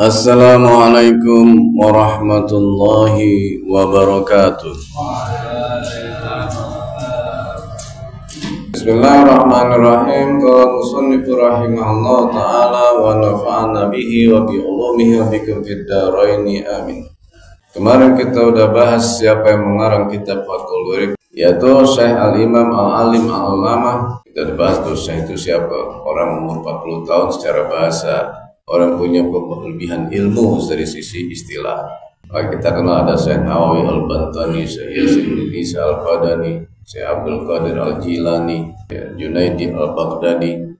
Assalamualaikum warahmatullahi wabarakatuh. Bismillahirrahmanirrahim. Qala musannifu rahimahullah ta'ala wa nafa'ana bihi wa bi ulumihi wa bikum fid dharaini amin. Kemarin kita udah bahas siapa yang mengarang kitab Fathul Qorib, yaitu Syekh Al-Imam Al-Alim Al-Allamah. Kita bahas tuh Syekh itu siapa, orang umur 40 tahun secara bahasa, orang punya kelebihan ilmu dari sisi istilah. Kita kenal ada Syekh Nawawi Al-Bantani, Syekh Yasin Isa Al-Fadani, Syekh Abdul Qadir Al-Jilani, Junaidi Al-Baghdadi,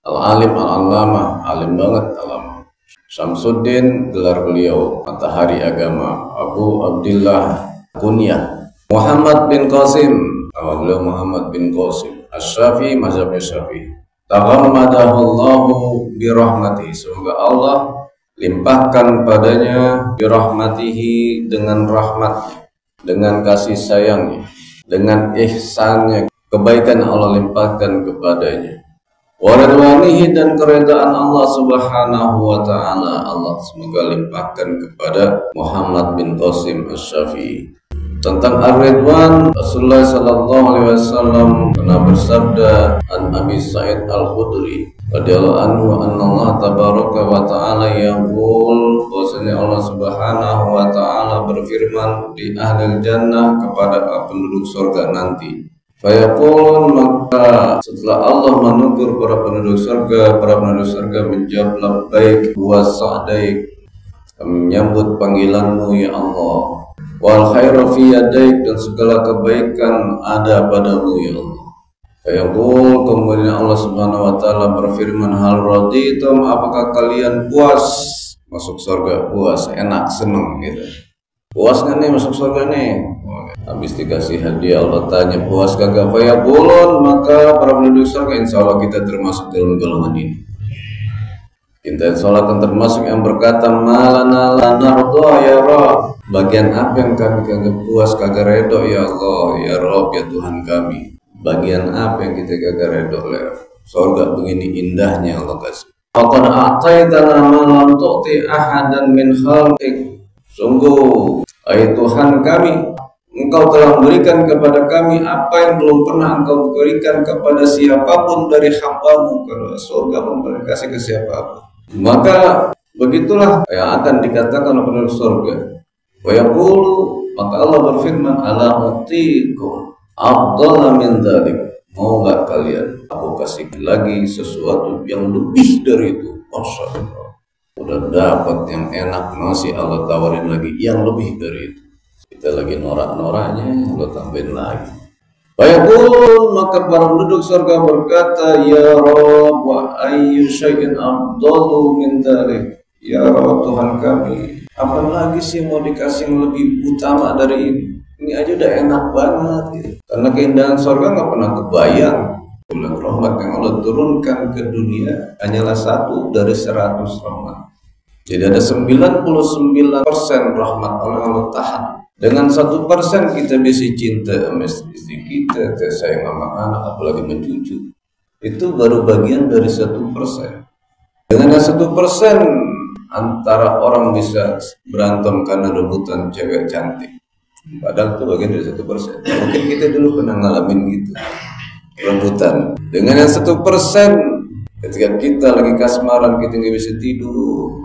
Al-Alim Al-Allamah, alim banget alam. Syamsuddin gelar beliau, Matahari Agama, Abu Abdillah kunyah, Muhammad bin Qasim, beliau Muhammad bin Qasim, Asy-Syafi'i, mazhabnya Syafi'i. Taghammadahullahu birahmatihi, semoga Allah limpahkan padanya birahmatihi, dengan rahmatnya, dengan kasih sayangnya, dengan ihsannya, kebaikan Allah limpahkan kepadanya. Waridwanihi, dan keredaan Allah subhanahu wa ta'ala, Allah semoga limpahkan kepada Muhammad bin Qasim Asy-Syafi'i. Tentang Ar-Ridwan, Rasulullah sallallahu alaihi wasallam pernah bersabda an Abi Sa'id Al-Khudri radhiyallahu anhu, Allah tabaraka wa ta'ala yaqul, bahwasanya Allah subhanahu wa ta'ala berfirman di ahli jannah kepada penduduk surga nanti. Fayaqulun, maka setelah Allah menegur para penduduk surga menjawab labbaik wa sa'daik, kami menyambut panggilanmu ya Allah. Wal khairu fi yadaik, dan segala kebaikan ada padamu ya Allah. Fayaqul, kemudian Allah subhanahu wa ta'ala berfirman, hal raditum, apakah kalian puas masuk surga? Puas, enak, seneng gitu. Puas kan nih masuk surga nih? Habis dikasih hadiah Allah tanya, puas kagak? Fayaqulun, maka para penduduk surga insya Allah kita termasuk dalam golongan ini. Kita insya Allah akan termasuk yang berkata, malana lanardo ya Rabb, bagian apa yang kami kagak puas, kagak redo ya Allah, ya Rabb, ya Tuhan kami. Bagian apa yang kita kagak redo? Surga begini indahnya Allah kasih. Faqad a'taitana ma lam tu'ti ahadan min khalqik, sungguh hai Tuhan kami, Engkau telah memberikan kepada kami apa yang belum pernah Engkau berikan kepada siapapun dari hamba-Mu. Kalau surga belum kasih ke siapapun, maka begitulah yang akan dikatakan oleh penduduk surga. Wa yaqulu, maka Allah berfirman, ala utikum afdala min dzalik, mau enggak kalian aku kasih lagi sesuatu yang lebih dari itu? Masya Allah, udah dapat yang enak, masih Allah tawarin lagi yang lebih dari itu. Kita lagi norak-noraknya, Allah tambahin lagi. Wa yaqul, maka para penduduk surga berkata, ya Rabb, wa ayyu syai'in afdalu min dzalik, ya Rabb, Tuhan kami, apa lagi sih mau dikasih yang lebih utama dari ini? Ini aja udah enak banget gitu. Karena keindahan surga nggak pernah kebayang. Bulan rahmat yang Allah turunkan ke dunia hanyalah 1 dari 100 rahmat. Jadi ada 99% rahmat Allah tahan. Dengan 1% kita bisa cinta sama istri kita sayang sama anak, apalagi mencucu. Itu baru bagian dari 1%. Dengan 1% antara orang bisa berantem karena rebutan cewek cantik, padahal itu bagian dari 1%. Mungkin kita dulu pernah ngalamin gitu, rebutan. Dengan yang 1%, ketika kita lagi kasmaran, kita nggak bisa tidur.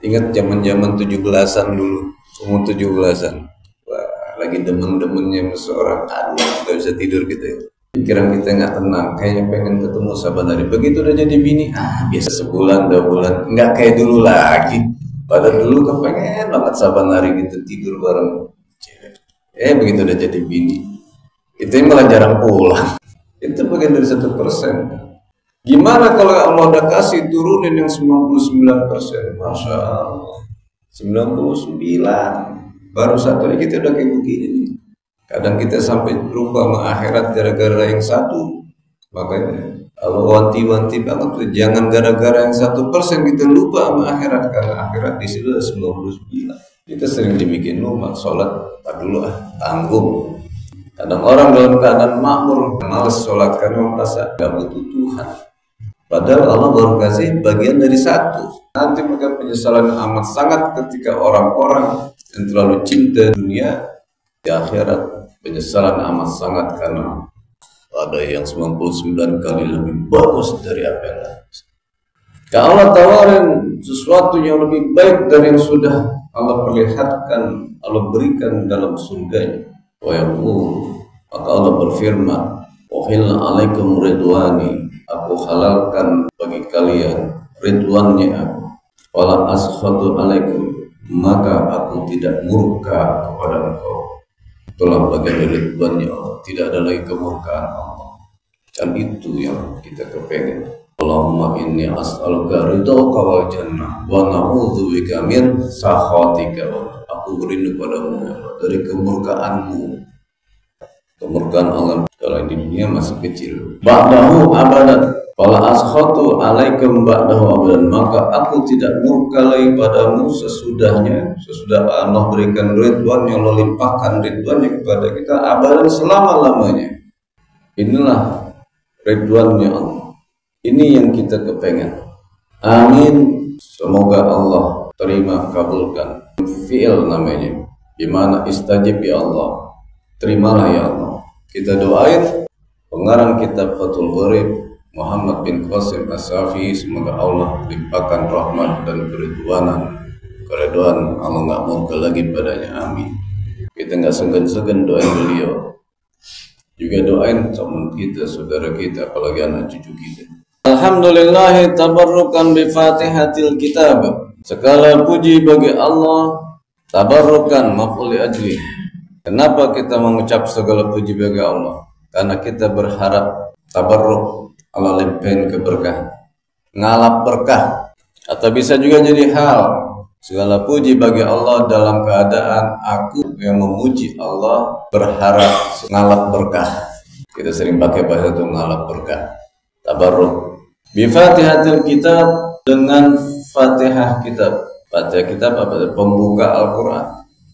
Ingat zaman 17-an dulu, umur 17-an, wah, lagi demen-demennya seseorang, aduh nggak bisa tidur kita ya. Pikiran kita nggak tenang, kayaknya pengen ketemu sahabat hari. Begitu udah jadi bini, biasa sebulan 2 bulan, nggak kayak dulu lagi. Padahal dulu kan pengen banget sahabat hari gitu, tidur bareng cewek. Begitu udah jadi bini, itu malah jarang pulang. Itu bagian dari 1%. Gimana kalau Allah udah kasih turunin yang 99%? Masya Allah, 99. Baru 1 lagi kita udah kayak begini. Kadang kita sampai lupa sama akhirat gara-gara yang 1. Makanya Allah wanti-wanti banget, jangan gara-gara yang 1% kita lupa sama akhirat, karena akhirat di situ ada 99. Kita sering dibikin lupa, sholat tak dulu tanggung. Kadang orang dalam keadaan makmur, malas sholat karena merasa gak butuh Tuhan. Padahal Allah baru kasih bagian dari satu. Nanti maka penyesalan amat sangat ketika orang-orang yang terlalu cinta dunia, di akhirat penyesalan amat sangat karena ada yang 99 kali lebih bagus dari apa yang lain. Kalau Allah tawarin sesuatu yang lebih baik dari yang sudah Allah perlihatkan, Allah berikan dalam surganya. Wa yaqul, maka Allah berfirman, "Uhilla 'alaikum ridwani." Aku halalkan bagi kalian ridwannya aku. Wala askhatu 'alaikum, maka aku tidak murka kepada engkau. Itulah bagian dari ridwannya Allah. Tidak ada lagi kemurkaan Allah. Dan itu yang kita kepengen. Allahumma inni as'aluka ridhoka wal jannah wa na'udzubika min sakhatika. Aku berindu padamu ya Allah, dari kemurkaanmu. Kemurkaan Allah kalau di dunia masih kecil. Ba'dahu abadan fala askhatu 'alaikum ba'dahu abadan, maka aku tidak murka lagi padamu sesudahnya. Sesudah Allah berikan ridwannya, Allah limpahkan ridwannya kepada kita abadan, selama-lamanya. Inilah ridwannya Allah. Ini yang kita kepengen. Amin. Semoga Allah terima, kabulkan. Fi'il namanya, gimana istajib ya Allah, terimalah ya Allah. Kita doain pengarang kitab Fathul Gharib Muhammad bin Qasim As-Safi, semoga Allah limpahkan rahmat dan keridwanan. Keridwan Allah nggak murka lagi padanya. Amin. Kita nggak segan-segan doain beliau. Juga doain teman kita, saudara kita, apalagi anak cucu kita. Alhamdulillah tabarrukan bi Fatihatil Kitab. Segala puji bagi Allah, tabarrukan maf'ul li ajli. Kenapa kita mengucap segala puji bagi Allah? Karena kita berharap tabarruk, Allah limpahin keberkahan, ngalap berkah. Atau bisa juga jadi hal, segala puji bagi Allah dalam keadaan aku yang memuji Allah berharap ngalap berkah. Kita sering pakai bahasa itu, ngalap berkah. Tabarruk bi Fatihatil Kitab, dengan Fatihah kitab. Fatihah kitab apa? Pembuka Al-Quran.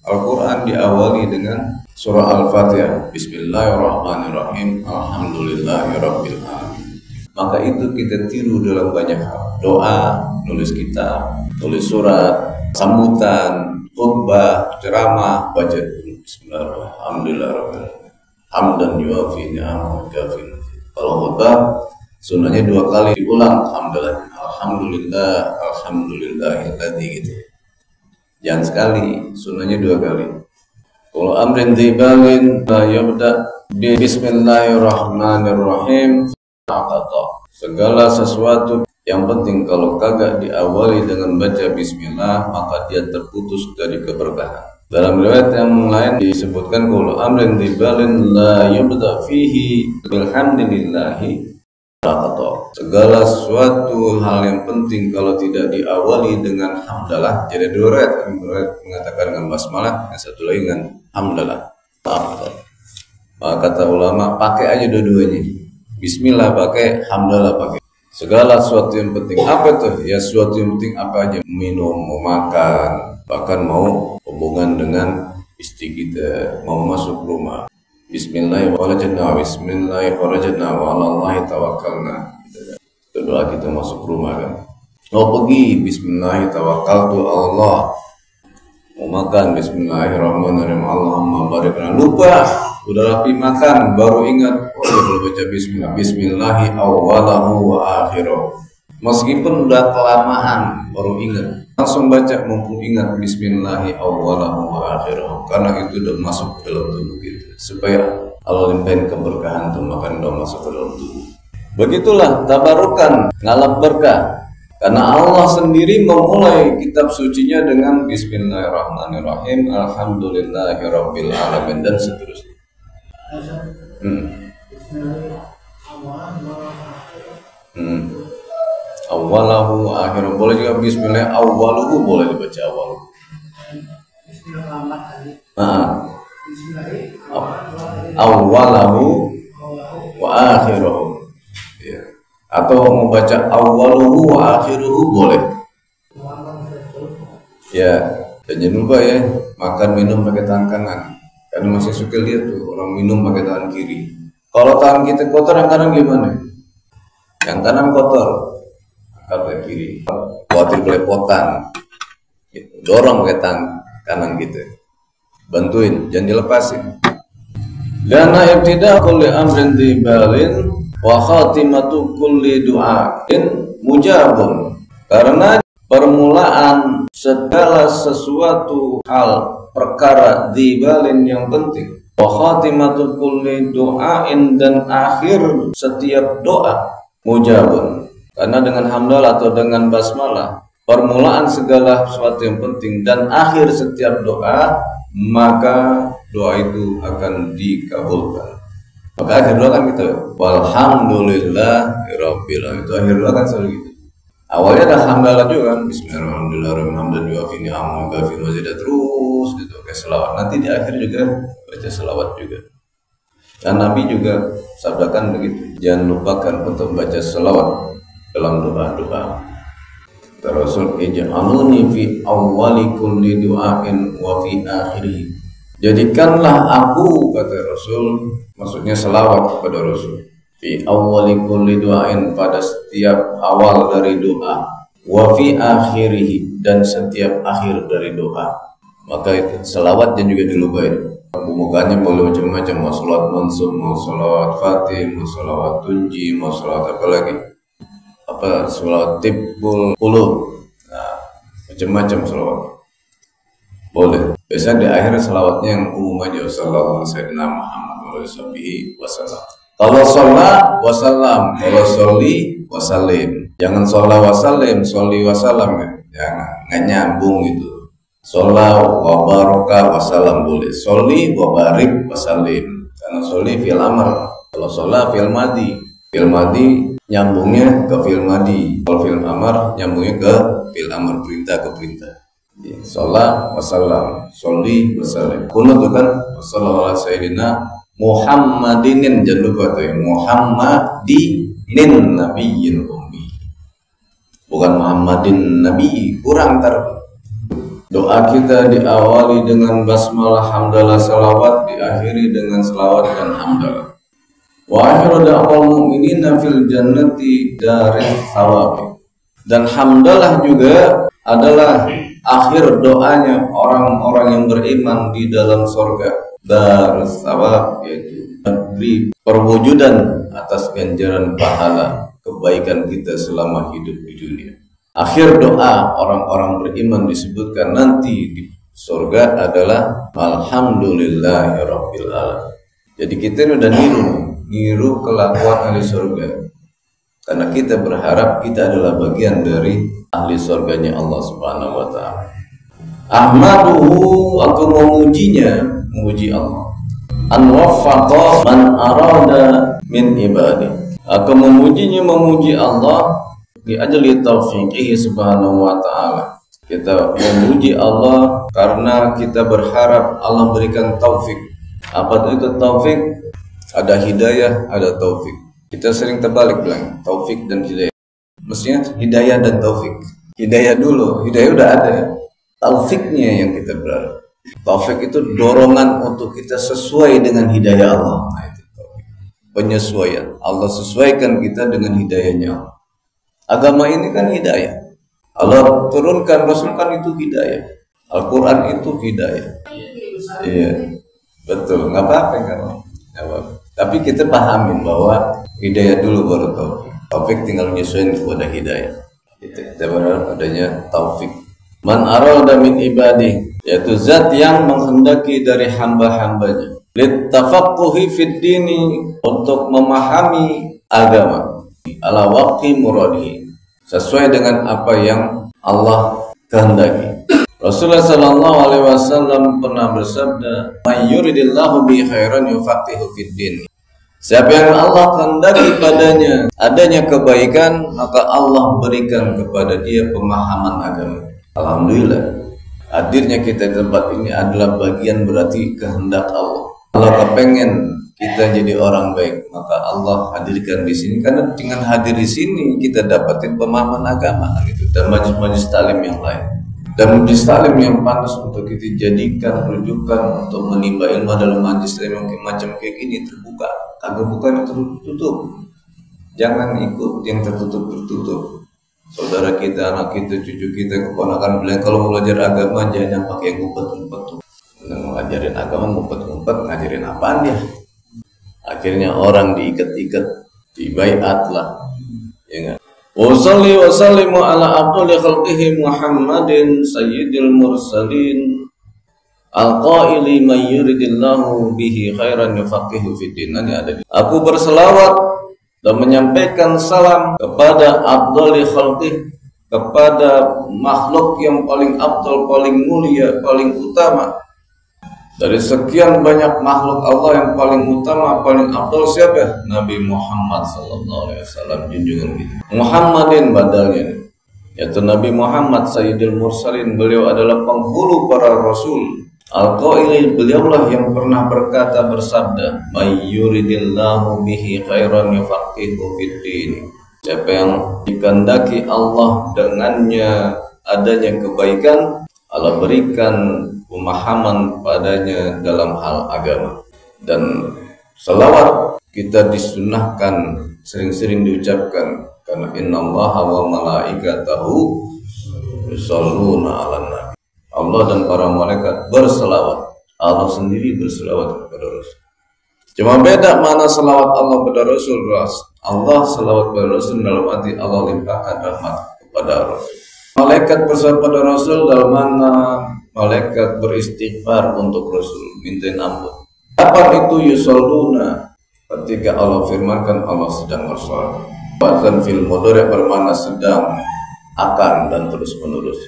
Al-Quran diawali dengan surah Al-Fatihah. Bismillahirrahmanirrahim. Alhamdulillahirabbil alamin. Maka itu kita tiru dalam banyak hal. Doa, nulis kitab, tulis surat, sambutan, khutbah, ceramah, baca Bismillahirrahmanirrahim. Alhamdulillahirabbil alamin. Hamdan yuafi ni'amahu kafin. Kalau khutbah sunnahnya 2 kali diulang. Alhamdulillah, alhamdulillahilladzi gitu. Jangan sekali, sunnahnya 2 kali. Kalau amrin dibalin la yabda bi bismillahirrahmanirrahim. Segala sesuatu yang penting kalau kagak diawali dengan baca bismillah, maka dia terputus dari keberkahan. Dalam riwayat yang lain disebutkan kalau amrin dibalin la yabda fihi bilhamdillahi. Segala suatu hal yang penting kalau tidak diawali dengan hamdalah. Jadi 2 riwayat mengatakan dengan basmalah, yang satu lagi dengan hamdalah. Kata ulama, pakai aja dua-duanya. Bismillah pakai, hamdalah pakai. Segala sesuatu yang penting. Apa itu? Ya sesuatu yang penting apa aja. Minum, mau makan, bahkan mau hubungan dengan istri kita, mau masuk rumah. Bismillahirrahmanirrahim. Wa 'alallahi tawakkalna. Itu doa kita masuk rumah kan. Mau pergi, bismillahirrahmanirrahim, tawakkaltu Allah. Mau makan, bismillahirrahmanirrahim, Allahumma barik lana. Lupa, udah rapi makan, baru ingat, oh ya belum baca bismillah. Bismillahi awwalahu wa akhirahu. Meskipun udah kelamaan, baru ingat, langsung baca mumpung ingat bismillahi awwalahu wa akhirahu. Karena itu udah masuk ke dalam tubuh kita. Supaya Allah limpahin keberkahan itu, makan udah masuk ke dalam tubuh. Begitulah tabarukan, ngalap berkah. Karena Allah sendiri memulai kitab sucinya dengan bismillahirrahmanirrahim, alhamdulillahirabbil alamin, dan seterusnya. Awalahu akhiru, boleh juga bismillah awaluhu, boleh dibaca awaluhu. Awalahu wa akhiruhu, ya. Atau mau baca awaluhu wa akhiruhu boleh. Ya, dan jangan lupa ya, makan minum pakai tangan kanan. Karena masih suka lihat tuh orang minum pakai tangan kiri. Kalau tangan kita kotor, yang kanan gimana? yang kanan kotor, angkat ke kiri. Khawatir belepotan, gitu. Dorong ke kanan gitu, bantuin, jangan dilepasin. Karena ibtida kulli amrin dibalin wa khatimatu kulli du'ain mujabun. Karena permulaan segala sesuatu hal perkara dibalin yang penting, wa khatimatu kulli du'ain, dan akhir setiap doa mujabun. Karena dengan hamdalah atau dengan basmalah, permulaan segala sesuatu yang penting dan akhir setiap doa, maka doa itu akan dikabulkan. Maka akhir doa kan gitu, walhamdulillahirabbil alamin. Itu akhir doa kan selalu gitu. Awalnya ada hamdalah juga kan, bismillahirrahmanirrahim, terus gitu kayak selawat. Nanti di akhir juga baca selawat juga. Dan Nabi juga sabdakan begitu, jangan lupakan untuk baca selawat dalam doa-doa. Rasul, ij'aluni fi awwali kulli du'ain wa fi akhirih. Jadikanlah aku, kata Rasul, maksudnya selawat kepada Rasul, fi awwali kulli du'ain, pada setiap awal dari doa, wa fi akhirih, dan setiap akhir dari doa. Maka itu selawatnya juga dilupain. Pembukaannya boleh macam-macam, mau selawat mansub, mau selawat fatih, mau selawat tunji, mau selawat apa lagi, apa selawat tibbul qulub, nah, macam-macam selawat boleh. Biasanya di akhir selawatnya yang umum aja, sallallahu alaihi wasallam. Kalau sholat wasallam, kalau sholli wasallim, jangan sholat wasallim, sholli wasallam, jangan, nggak nyambung itu. Sholat wa baraka wasallam boleh, sholli wa barik wasallim, karena sholli fi'il amr, kalau sholat fi'il madhi, fi'il madhi nyambungnya ke fi'il madhi, kalau fi'il amr nyambungnya ke fi'il amr, perintah ke perintah. Sholat wasallam, sholli wasallim. Kunut itu kan sallallahu alaihi sayyidina Muhammadinin, jangan lupa tuh ya, Muhammadinin nabiyyin ummi, bukan Muhammadin nabi, kurang tar. Doa kita diawali dengan basmalah, hamdalah, salawat, diakhiri dengan salawat dan hamdalah. Wa akhiru da'wal mu'minina fil jannati daris thawab. Dan hamdalah juga adalah akhir doanya orang-orang yang beriman di dalam surga, daris thawab, yaitu negeri perwujudan atas ganjaran pahala kebaikan kita selama hidup di dunia. Akhir doa orang-orang beriman disebutkan nanti di surga adalah alhamdulillahirabbil alamin. Jadi kita ini udah niru kelakuan ahli surga, karena kita berharap kita adalah bagian dari ahli surganya Allah Subhanahu wa ta'ala. Ahmaduhu, aku memujinya, memuji Allah. An waffaqa man arada min ibadi, aku memujinya, memuji Allah bi ajli taufiqihi subhanahu wa ta'ala. Kita memuji Allah karena kita berharap Allah berikan taufik. Apa itu taufik? Ada hidayah, ada taufik. Kita sering terbalik bilang taufik dan hidayah. Mestinya hidayah dan taufik. Hidayah dulu, hidayah udah ada ya. Taufiknya yang kita berharap. Taufik itu dorongan untuk kita sesuai dengan hidayah Allah. Nah, itu taufik. Penyesuaian. Allah sesuaikan kita dengan hidayahnya Allah. Agama ini kan hidayah. Allah turunkan Rasul kan itu hidayah. Al-Quran itu hidayah. Iya, betul. Nggak apa-apa kan? Tapi kita pahamin bahwa hidayah dulu baru taufik. Taufik tinggal menyesuaikan kepada hidayah. Kita berharap adanya taufik. Man arada min ibadi, yaitu zat yang menghendaki dari hamba-hambanya, littafaqquhi fid dini, untuk memahami agama, ala waqti muradihi, sesuai dengan apa yang Allah kehendaki. Rasulullah sallallahu alaihi wasallam pernah bersabda, "May yuridillahu bi khairan yufaqihu fid din." Siapa yang Allah kehendaki padanya adanya kebaikan, maka Allah berikan kepada dia pemahaman agama. Alhamdulillah, hadirnya kita di tempat ini adalah bagian berarti kehendak Allah. Allah kepengen kita jadi orang baik, maka Allah hadirkan di sini, karena dengan hadir di sini kita dapatin pemahaman agama gitu, dan majlis-majlis talim yang lain, dan majlis talim yang pantas untuk kita jadikan rujukan untuk menimba ilmu dalam majlis talim yang macam kayak gini, terbuka, kagak bukan tertutup. Jangan ikut yang tertutup-tertutup. Saudara kita, anak kita, cucu kita, keponakan bilang kalau belajar agama jangan pakai ngumpet-ngumpet tuh. Ngajarin agama ngumpet-ngumpet, ngajarin apaan dia? Akhirnya orang diikat-ikat, dibaiat lah. Ya enggak? Wa shalli wa sallimu ala afdali khalqihi Muhammadin sayyidil mursalin al-qaili may yuridillahu bihi khairan yufaqihu fid din. Aku berselawat dan menyampaikan salam kepada afdali khalqih, kepada makhluk yang paling afdal, paling mulia, paling utama. Dari sekian banyak makhluk Allah yang paling utama, paling afdal siapa? Nabi Muhammad sallallahu alaihi wasallam, junjungan kita. Muhammadin badalnya, yaitu Nabi Muhammad sayyidul mursalin, beliau adalah penghulu para rasul. Al-qaili, beliaulah yang pernah berkata, bersabda, may yuridillahu bihi khairan yufaqihu fid din. Siapa yang dikehendaki Allah dengannya adanya kebaikan, Allah berikan pemahaman padanya dalam hal agama. Dan selawat kita disunahkan sering-sering diucapkan, karena innallaha wa malaikatahu yusholluna 'alan nabi. Allah dan para malaikat berselawat. Allah sendiri berselawat kepada Rasul. Cuma beda mana selawat Allah kepada Rasul. Allah selawat kepada Rasul dalam arti Allah limpahkan rahmat kepada Rasul. Malaikat berselawat kepada Rasul dalam mana malaikat beristighfar untuk Rasul, mintain ampun. Kapan itu yusholluna? Ketika Allah firmankan Allah sedang berselawat. Bahkan fil mudhari' bermakna sedang, akan, dan terus menerus.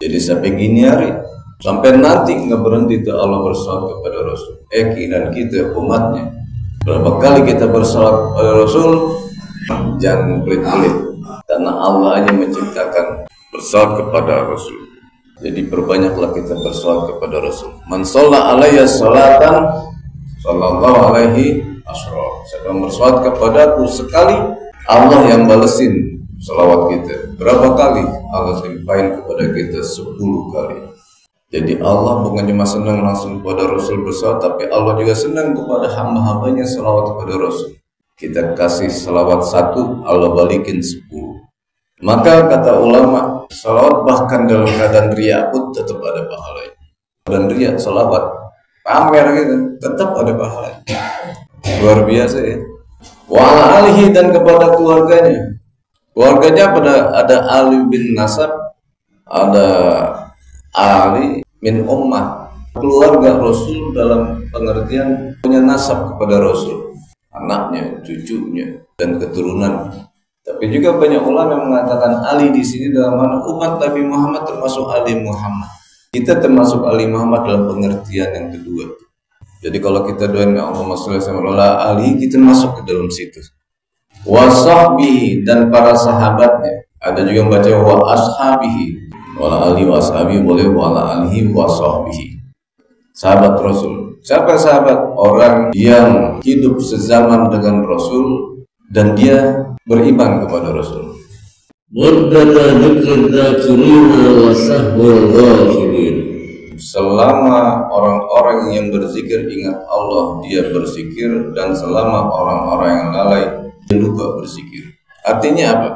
Jadi sampai gini hari, sampai nanti nggak berhenti tuh Allah berselawat kepada Rasul. Dan kita umatnya, berapa kali kita berselawat kepada Rasul, jangan pelit-pelit, karena Allah hanya menciptakan berselawat kepada Rasul. Jadi perbanyaklah kita berselawat kepada Rasul. Man shalla alayya salatan sallallahu alaihi asyra. Siapa yang berselawat kepadaku sekali, Allah yang balesin selawat kita. Berapa kali? Allah limpahin kepada kita 10 kali. Jadi Allah bukan cuma senang langsung kepada Rasul berselawat, tapi Allah juga senang kepada hamba-hambanya selawat kepada Rasul. Kita kasih selawat 1, Allah balikin 10. Maka kata ulama, selawat bahkan dalam keadaan riya pun tetap ada pahalanya. Dan riya selawat pamer gitu, tetap ada pahalanya. Luar biasa ya. Wa ala alihi, dan kepada keluarganya. Keluarganya ada Ali bin Nasab, ada Ali bin Ummah. Keluarga Rasul dalam pengertian punya nasab kepada Rasul, anaknya, cucunya, dan keturunan. Tapi juga banyak ulama yang mengatakan Ali di sini dalam mana umat Nabi Muhammad termasuk Ali Muhammad. Kita termasuk Ali Muhammad dalam pengertian yang kedua. Jadi kalau kita doain Allahumma sholli ala Ali, kita masuk ke dalam situ. Wa sahbihi, dan para sahabatnya. Ada juga yang baca wa ashabihi, wa ali wa ashabihi, boleh wa alihi wa sahbihi. Sahabat Rasul. Siapa sahabat? Orang yang hidup sezaman dengan Rasul dan dia beriman kepada Rasul. Selama orang-orang yang berzikir ingat Allah, dia berzikir, dan selama orang-orang yang lalai dia lupa berzikir. Artinya apa?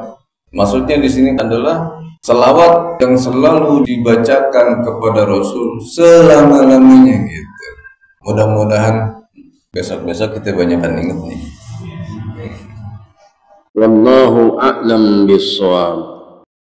Maksudnya di sini adalah selawat yang selalu dibacakan kepada Rasul selama-lamanya gitu. Mudah-mudahan besok-besok kita banyakkan ingat nih. Wallahu a'lam bishawab.